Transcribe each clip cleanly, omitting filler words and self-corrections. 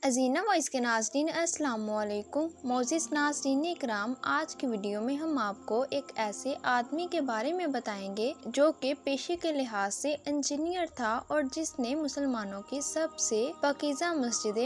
Ajina voice के नाज़रीन अस्सलाम वालेकुम। मोअज़्ज़िज़ नाज़रीन इकराम, आज की वीडियो में हम आपको एक ऐसे आदमी के बारे में बताएंगे जो कि पेशे के लिहाज से इंजीनियर था और जिसने मुसलमानों की सबसे पाकीज़ा मस्जिद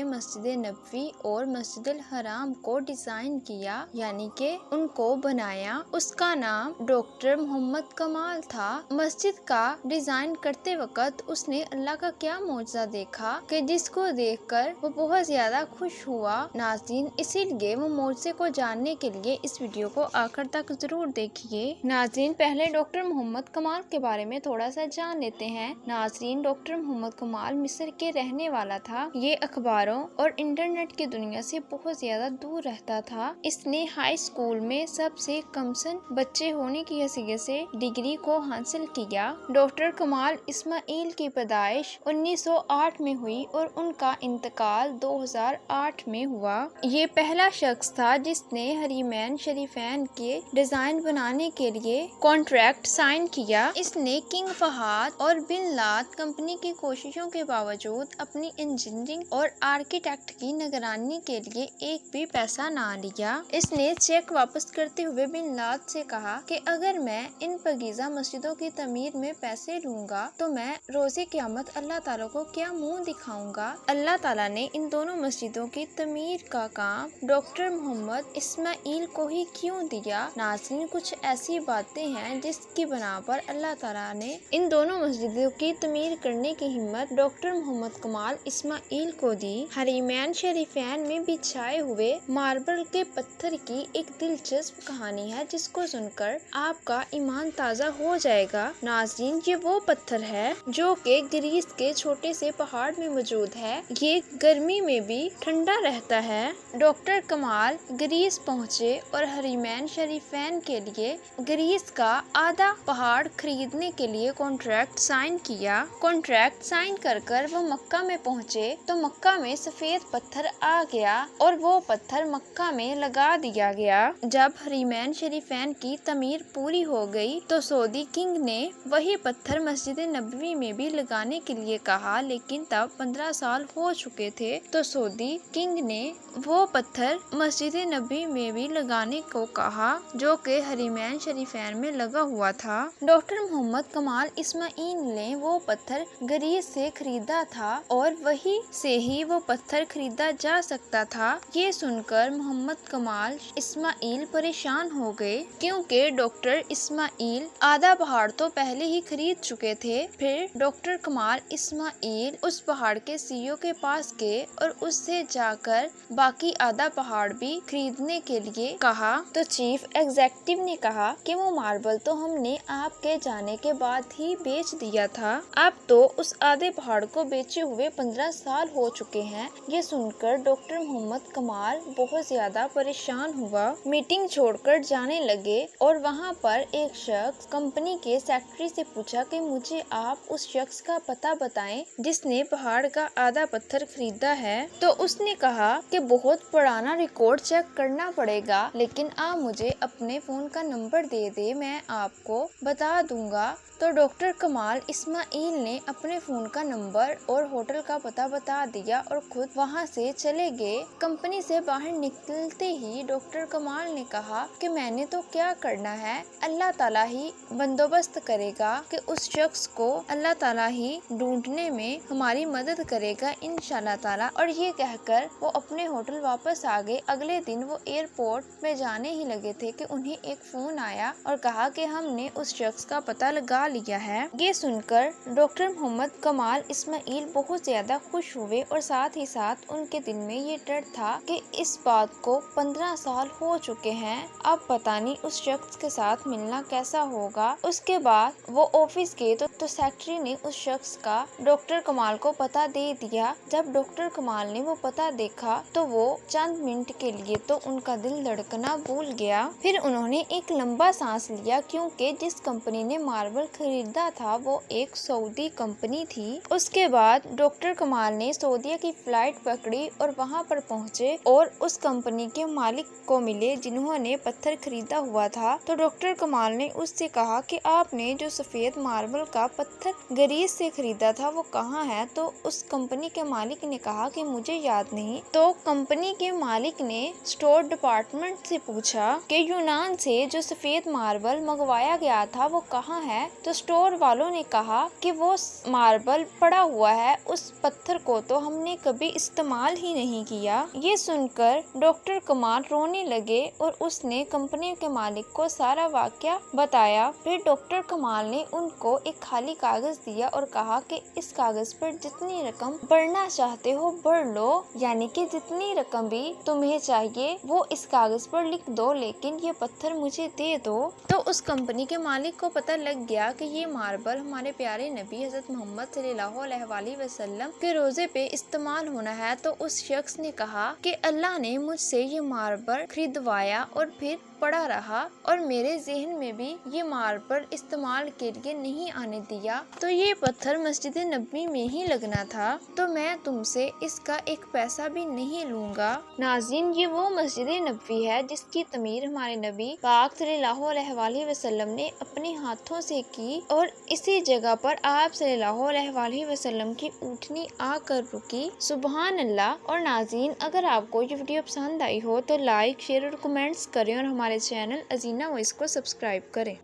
नबवी और मस्जिद हराम को डिज़ाइन किया, यानी कि उनको बनाया। उसका नाम डॉक्टर मोहम्मद कमाल था। मस्जिद का डिज़ाइन करते वक्त उसने अल्लाह का क्या मौजज़ा देखा कि जिसको देखकर वो बहुत ज्यादा खुश हुआ। नाज़रीन, इसीलिए वो मौजज़े को जानने के लिए इस वीडियो को आखिर तक जरूर देखिए। नाज़रीन, पहले डॉक्टर मोहम्मद कमाल के बारे में थोड़ा सा जान लेते हैं। नाज़रीन, डॉक्टर मोहम्मद कमाल मिस्र के रहने वाला था। ये अखबारों और इंटरनेट की दुनिया से बहुत ज्यादा दूर रहता था। इसने हाई स्कूल में सबसे कमसन बच्चे होने की हैसियत से डिग्री को हासिल किया। डॉक्टर कमाल इस्माइल की पैदाइश 1908 में हुई और उनका इंतकाल 2008 में हुआ। ये पहला शख्स था जिसने हरीमैन शरीफैन के डिजाइन बनाने के लिए कॉन्ट्रैक्ट साइन किया। इसने किंग फहद और बिन लाद कंपनी की कोशिशों के बावजूद अपनी इंजीनियरिंग और आर्किटेक्ट की निगरानी के लिए एक भी पैसा ना लिया। इसने चेक वापस करते हुए बिन लाद से कहा कि अगर मैं इन पाकीज़ा मस्जिदों की तमीर में पैसे लूंगा तो मैं रोज़े क़यामत अल्लाह ताला को क्या मुंह दिखाऊंगा। अल्लाह ताला ने इन दोनों मस्जिदों की तमीर का काम डॉक्टर मोहम्मद इस्माइल को ही क्यों दिया। नाज़रीन, कुछ ऐसी बातें हैं जिसकी बना पर अल्लाह ताला ने इन दोनों मस्जिदों की तमीर करने की हिम्मत डॉक्टर मोहम्मद कमाल इस्माइल को दी। हरीमैन शरीफैन में बिछाए हुए मार्बल के पत्थर की एक दिलचस्प कहानी है जिसको सुनकर आपका ईमान ताज़ा हो जाएगा। नाज़रीन, ये वो पत्थर है जो कि ग्रीस के छोटे से पहाड़ में मौजूद है। ये गर्मी में भी ठंडा रहता है। डॉक्टर कमाल ग्रीस पहुँचे और हरीमैन शरीफैन के लिए ग्रीस का आधा पहाड़ खरीदने के लिए कॉन्ट्रैक्ट साइन किया। कॉन्ट्रैक्ट साइन कर वो मक्का में पहुँचे तो मक्का में सफेद पत्थर आ गया और वो पत्थर मक्का में लगा दिया गया। जब हरीमैन शरीफैन की तमीर पूरी हो गई तो सऊदी किंग ने वही पत्थर मस्जिद नबवी में भी लगाने के लिए कहा, लेकिन तब 15 साल हो चुके थे तो सऊदी किंग ने वो पत्थर मस्जिद नबी में भी लगाने को कहा जो कि हरीमैन शरीफैन में लगा हुआ था। डॉक्टर मोहम्मद कमाल इस्माइल ने वो पत्थर ग्रीस से खरीदा था और वही से ही वो पत्थर खरीदा जा सकता था। ये सुनकर मोहम्मद कमाल इस्माइल परेशान हो गए क्योंकि डॉक्टर इस्माइल आधा पहाड़ तो पहले ही खरीद चुके थे। फिर डॉक्टर कमाल इस्माइल उस पहाड़ के सीईओ के पास गए और उससे जाकर बाकी आधा पहाड़ भी खरीदने के लिए कहा तो चीफ एग्जीक्यूटिव ने कहा कि वो मार्बल तो हमने आपके जाने के बाद ही बेच दिया था। अब तो उस आधे पहाड़ को बेचे हुए 15 साल हो चुके हैं। ये सुनकर डॉक्टर मोहम्मद कमाल बहुत ज्यादा परेशान हुआ। मीटिंग छोड़कर जाने लगे और वहाँ पर एक शख्स कंपनी के सेक्रेटरी से पूछा कि मुझे आप उस शख्स का पता बताएं जिसने पहाड़ का आधा पत्थर खरीदा है। तो उसने कहा कि बहुत पुराना रिकॉर्ड चेक करना पड़ेगा, लेकिन आप मुझे अपने फोन का नंबर दे दे, मैं आपको बता दूंगा। तो डॉक्टर कमाल इस्माइल ने अपने फोन का नंबर और होटल का पता बता दिया और खुद वहां से चले गए। कंपनी से बाहर निकलते ही डॉक्टर कमाल ने कहा कि मैंने तो क्या करना है, अल्लाह ताला ही बंदोबस्त करेगा कि उस शख्स को अल्लाह ताला ही ढूंढने में हमारी मदद करेगा इंशाल्लाह ताला। और ये कहकर वो अपने होटल वापस आ गए। अगले दिन वो एयरपोर्ट में जाने ही लगे थे कि उन्हें एक फोन आया और कहा कि हमने उस शख्स का पता लगा लिया है। ये सुनकर डॉक्टर मोहम्मद कमाल इस्माइल बहुत ज्यादा खुश हुए और साथ ही साथ उनके दिल में ये डर था कि इस बात को 15 साल हो चुके हैं, अब पता नहीं उस शख्स के साथ मिलना कैसा होगा। उसके बाद वो ऑफिस गए तो सेक्रेटरी ने उस शख्स का डॉक्टर कमाल को पता दे दिया। जब डॉक्टर कमाल ने वो पता देखा तो वो चंद मिनट के लिए तो उनका दिल धड़कना भूल गया। फिर उन्होंने एक लंबा सांस लिया क्योंकि जिस कंपनी ने मार्बल खरीदा था वो एक सऊदी कंपनी थी। उसके बाद डॉक्टर कमाल ने सऊदीया की फ्लाइट पकड़ी और वहां पर पहुंचे और उस कंपनी के मालिक को मिले जिन्होंने पत्थर खरीदा हुआ था। तो डॉक्टर कमाल ने उससे कहा कि आपने जो सफेद मार्बल का पत्थर ग्रीस से खरीदा था वो कहाँ है। तो उस कंपनी के मालिक ने कहा कि मुझे याद नहीं। तो कंपनी के मालिक ने स्टोर डिपार्टमेंट से पूछा कि यूनान से जो सफेद मार्बल मंगवाया गया था वो कहाँ है। तो स्टोर वालों ने कहा कि वो मार्बल पड़ा हुआ है, उस पत्थर को तो हमने कभी इस्तेमाल ही नहीं किया। ये सुनकर डॉक्टर कमाल रोने लगे और उसने कंपनी के मालिक को सारा वाकया बताया। फिर डॉक्टर कमाल ने उनको एक खाली कागज दिया और कहा कि इस कागज पर जितनी रकम भरना चाहते हो भर लो, यानी कि जितनी रकम भी तुम्हें चाहिए वो इस कागज पर लिख दो, लेकिन ये पत्थर मुझे दे दो। तो उस कंपनी के मालिक को पता लग गया कि ये मार्बल हमारे प्यारे नबी हजरत मोहम्मद सल्लल्लाहु अलैहि वसल्लम के रोजे पे इस्तेमाल होना है। तो उस शख्स ने कहा कि अल्लाह ने मुझसे ये मार्बल खरीदवाया और फिर पड़ा रहा और मेरे जहन में भी ये मार्बल इस्तेमाल के लिए नहीं आने दिया। तो ये पत्थर मस्जिद नबी में ही लगना था, तो मैं तुमसे इसका एक पैसा भी नहीं लूंगा। नाज़रीन, ये वो मस्जिद नबी है जिसकी तमीर हमारे नबी पाक सल्लल्लाहु अलैहि वसल्लम ने अपने हाथों से की और इसी जगह पर आप सल्लल्लाहु अलैहि वसल्लम की ऊँटनी आकर रुकी। सुबहान अल्लाह। और नाज़रीन, अगर आपको ये वीडियो पसंद आई हो तो लाइक, शेयर और कमेंट्स करें और हमारे चैनल अजीना वॉइस को सब्सक्राइब करें।